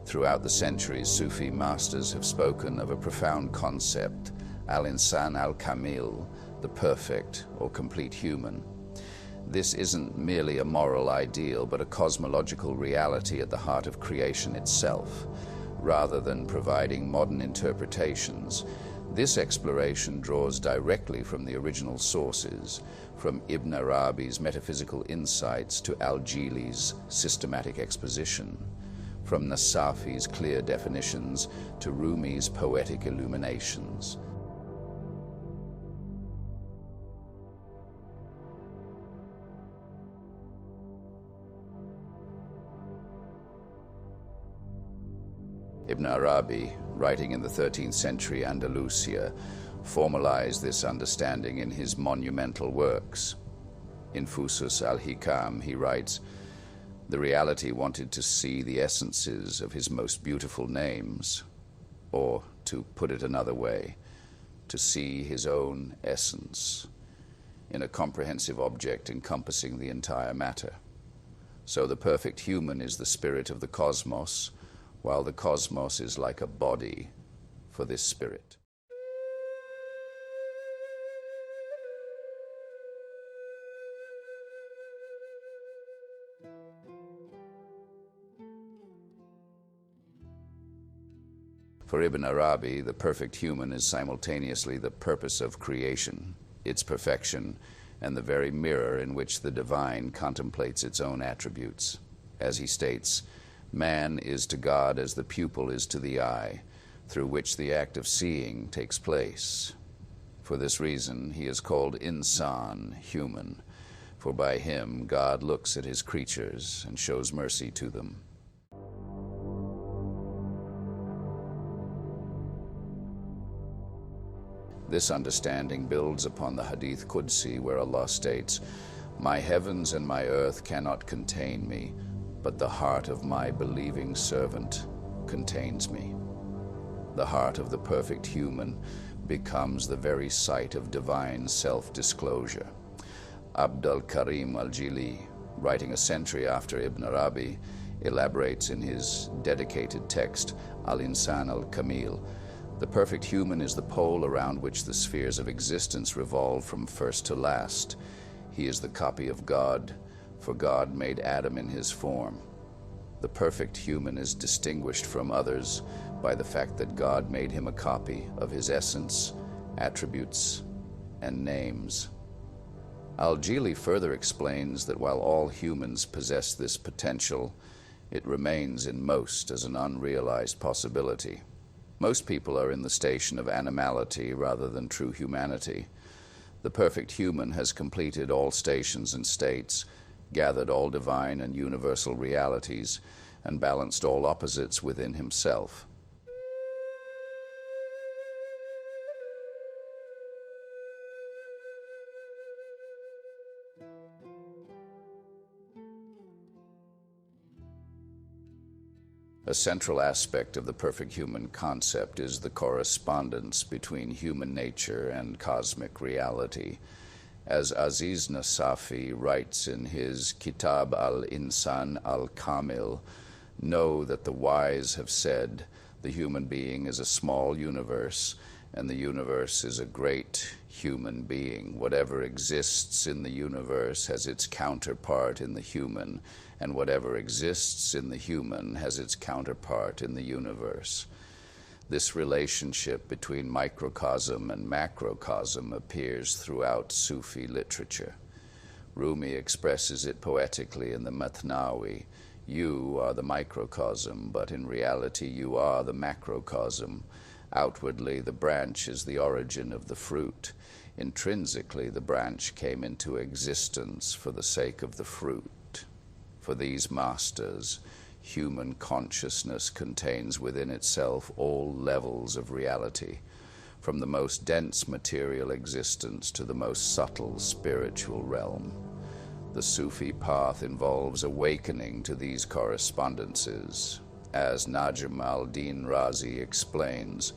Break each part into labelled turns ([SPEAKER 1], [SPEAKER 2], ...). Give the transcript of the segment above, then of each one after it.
[SPEAKER 1] Throughout the centuries, Sufi masters have spoken of a profound concept, Al-Insan Al-Kamil, the perfect or complete human. This isn't merely a moral ideal, but a cosmological reality at the heart of creation itself. Rather than providing modern interpretations, this exploration draws directly from the original sources, from Ibn Arabi's metaphysical insights to Al-Jili's systematic exposition, from Nasafi's clear definitions to Rumi's poetic illuminations. Ibn Arabi, writing in the 13th century Andalusia, formalized this understanding in his monumental works. In Fusus al-Hikam, he writes, "The reality wanted to see the essences of his most beautiful names," or, to put it another way, to see his own essence in a comprehensive object encompassing the entire matter. So the perfect human is the spirit of the cosmos, while the cosmos is like a body for this spirit. For Ibn Arabi, the perfect human is simultaneously the purpose of creation, its perfection, and the very mirror in which the divine contemplates its own attributes. As he states, "Man is to God as the pupil is to the eye, through which the act of seeing takes place." For this reason, he is called Insan, human, for by him God looks at his creatures and shows mercy to them. This understanding builds upon the Hadith Qudsi, where Allah states, "My heavens and my earth cannot contain me, but the heart of my believing servant contains me." The heart of the perfect human becomes the very site of divine self-disclosure. Abdul Karim al-Jili, writing a century after Ibn Arabi, elaborates in his dedicated text, Al-Insan Al-Kamil, "The perfect human is the pole around which the spheres of existence revolve from first to last. He is the copy of God, for God made Adam in his form. The perfect human is distinguished from others by the fact that God made him a copy of his essence, attributes, and names." Al-Jili further explains that while all humans possess this potential, it remains in most as an unrealized possibility. Most people are in the station of animality rather than true humanity. The perfect human has completed all stations and states, gathered all divine and universal realities, and balanced all opposites within himself. A central aspect of the perfect human concept is the correspondence between human nature and cosmic reality. As Aziz Nasafi writes in his Kitab Al-Insan Al-Kamil, "Know that the wise have said, the human being is a small universe, and the universe is a great human being. Whatever exists in the universe has its counterpart in the human, and whatever exists in the human has its counterpart in the universe." This relationship between microcosm and macrocosm appears throughout Sufi literature. Rumi expresses it poetically in the Mathnawi, "You are the microcosm, but in reality you are the macrocosm. Outwardly, the branch is the origin of the fruit. Intrinsically, the branch came into existence for the sake of the fruit." For these masters, human consciousness contains within itself all levels of reality, from the most dense material existence to the most subtle spiritual realm. The Sufi path involves awakening to these correspondences. As Najm al-Din Razi explains,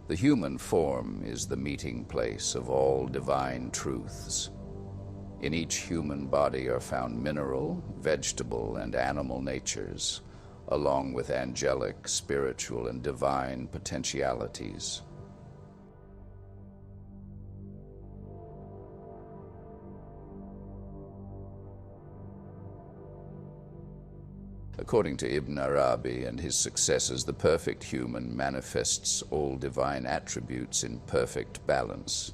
[SPEAKER 1] "The human form is the meeting place of all divine truths. In each human body are found mineral, vegetable, and animal natures. along with angelic, spiritual, and divine potentialities. According to Ibn Arabi and his successors, the perfect human manifests all divine attributes in perfect balance.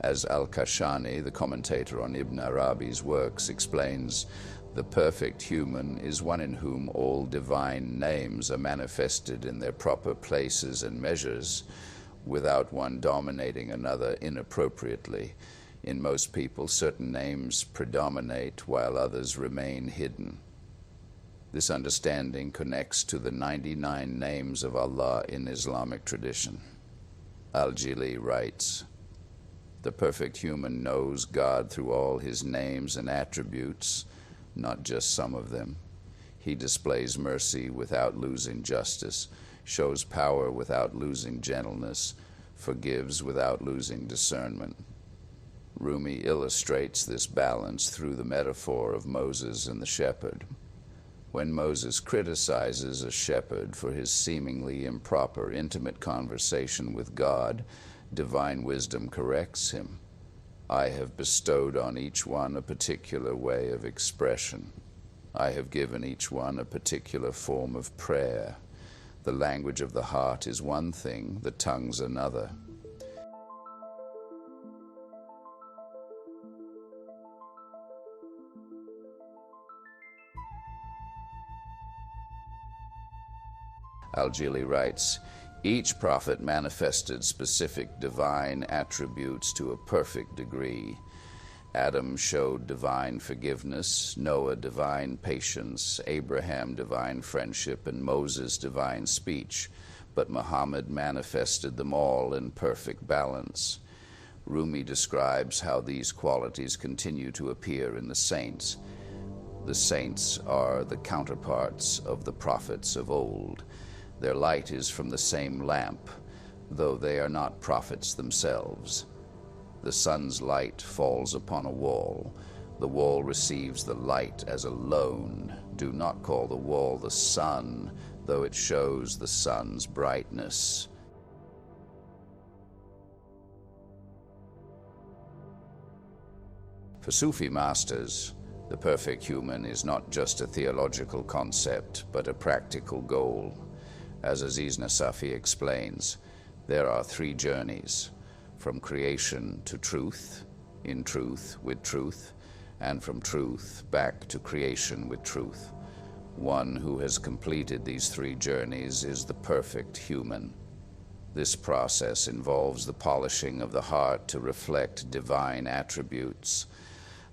[SPEAKER 1] As Al-Kashani, the commentator on Ibn Arabi's works, explains, the perfect human is one in whom all divine names are manifested in their proper places and measures, without one dominating another inappropriately. In most people, certain names predominate while others remain hidden. This understanding connects to the 99 names of Allah in Islamic tradition. Al-Jili writes, the perfect human knows God through all his names and attributes, not just some of them. He displays mercy without losing justice, shows power without losing gentleness, forgives without losing discernment. Rumi illustrates this balance through the metaphor of Moses and the shepherd. When Moses criticizes a shepherd for his seemingly improper, intimate conversation with God, divine wisdom corrects him. I have bestowed on each one a particular way of expression. I have given each one a particular form of prayer. The language of the heart is one thing, the tongue's another. Al-Jili writes, each prophet manifested specific divine attributes to a perfect degree. Adam showed divine forgiveness, Noah divine patience, Abraham divine friendship, and Moses divine speech, but Muhammad manifested them all in perfect balance. Rumi describes how these qualities continue to appear in the saints. The saints are the counterparts of the prophets of old. Their light is from the same lamp, though they are not prophets themselves. The sun's light falls upon a wall. The wall receives the light as a loan. Do not call the wall the sun, though it shows the sun's brightness. For Sufi masters, the perfect human is not just a theological concept, but a practical goal. As Aziz Nasafi explains, there are three journeys: from creation to truth, in truth, with truth, and from truth back to creation with truth. One who has completed these three journeys is the perfect human. This process involves the polishing of the heart to reflect divine attributes.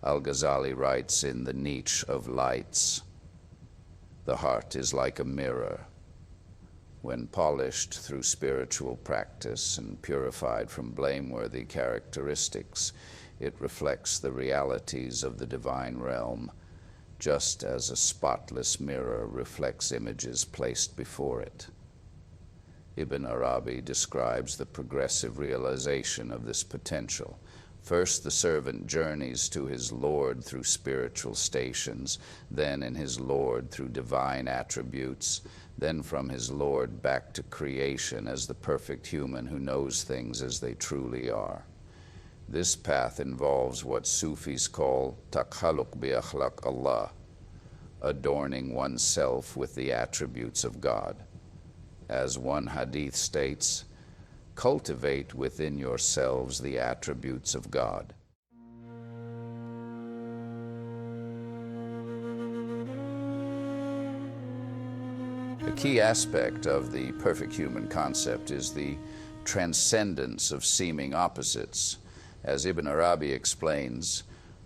[SPEAKER 1] Al-Ghazali writes in The Niche of Lights, the heart is like a mirror. When polished through spiritual practice and purified from blameworthy characteristics, it reflects the realities of the divine realm, just as a spotless mirror reflects images placed before it. Ibn Arabi describes the progressive realization of this potential. First, the servant journeys to his Lord through spiritual stations, then in his Lord through divine attributes, then from his Lord back to creation as the perfect human who knows things as they truly are. This path involves what Sufis call takhalluq bi akhlaq Allah, adorning oneself with the attributes of God. As one hadith states, cultivate within yourselves the attributes of God. A key aspect of the perfect human concept is the transcendence of seeming opposites. As Ibn Arabi explains,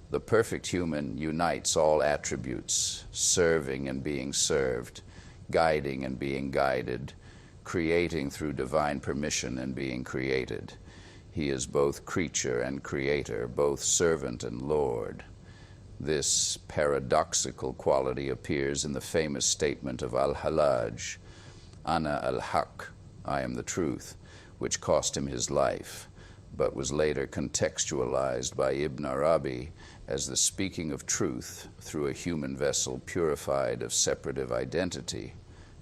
[SPEAKER 1] the perfect human unites all attributes, serving and being served, guiding and being guided, creating through divine permission and being created. He is both creature and creator, both servant and Lord. This paradoxical quality appears in the famous statement of Al-Hallaj, Ana al-Haq, I am the truth, which cost him his life, but was later contextualized by Ibn Arabi as the speaking of truth through a human vessel purified of separative identity.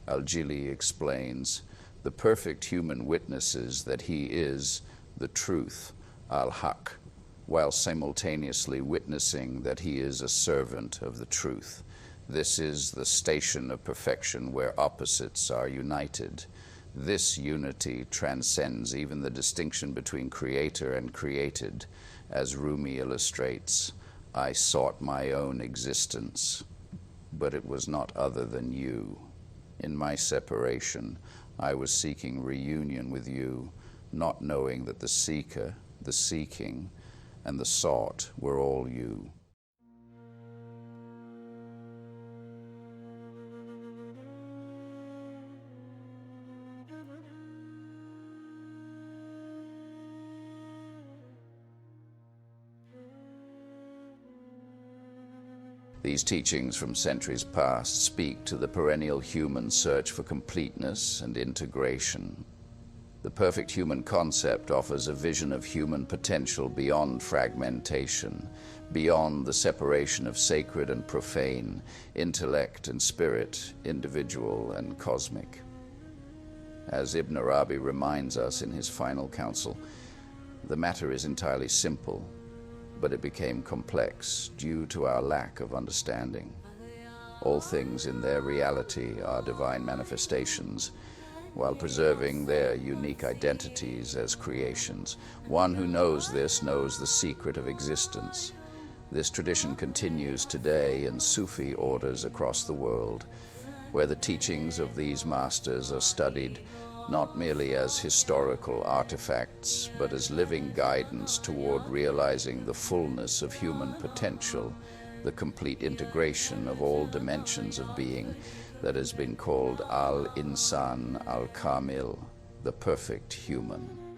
[SPEAKER 1] Al-Jili explains, the perfect human witnesses that he is the truth, al-haq, while simultaneously witnessing that he is a servant of the truth. This is the station of perfection where opposites are united. This unity transcends even the distinction between creator and created. As Rumi illustrates, I sought my own existence, but it was not other than you. In my separation, I was seeking reunion with you, not knowing that the seeker, the seeking, and the sought were all you. These teachings from centuries past speak to the perennial human search for completeness and integration. The perfect human concept offers a vision of human potential beyond fragmentation, beyond the separation of sacred and profane, intellect and spirit, individual and cosmic. As Ibn Arabi reminds us in his final counsel, the matter is entirely simple, but it became complex due to our lack of understanding. All things in their reality are divine manifestations, while preserving their unique identities as creations. One who knows this knows the secret of existence. This tradition continues today in Sufi orders across the world, where the teachings of these masters are studied not merely as historical artifacts, but as living guidance toward realizing the fullness of human potential, the complete integration of all dimensions of being that has been called Al-Insan Al-Kamil, the perfect human.